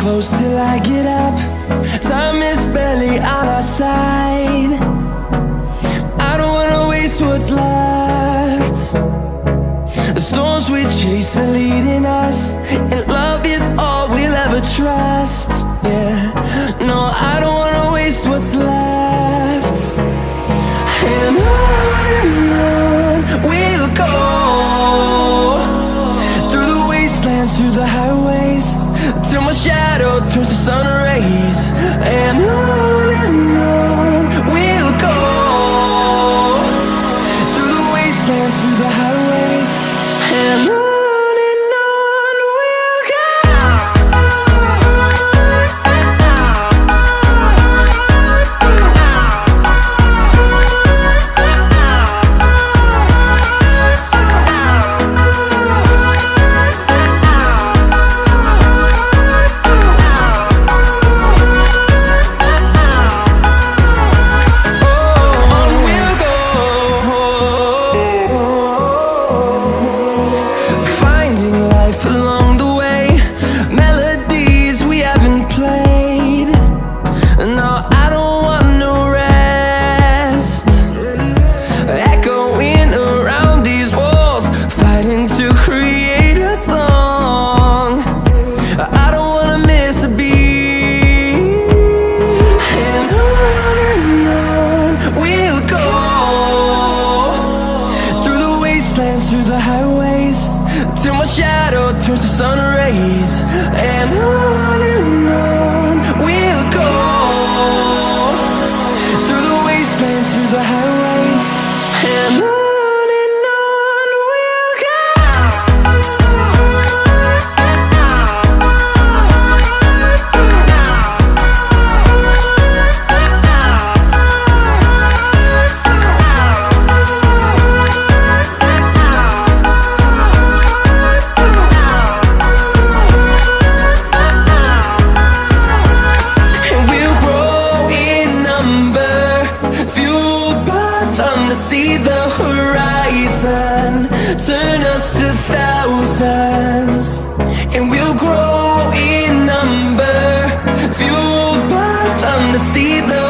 close till I get up. Time is barely on our side. I don't wanna waste what's left. The storms we chase are leading us, and love is all we'll ever trust. Yeah, no, I don't wanna waste what's left. And on we'll go, through the wastelands, through the highways, till my shadow turns to sun rays. And on we'll go, through the wastelands, through the highways, and on we'll go. Through the highways, till my shadow turns to sun rays. And on we'll go, through the wastelands, through the highways, and on we'll go. See the horizon turn us to thousands, and we'll grow in number, fueled by them to see the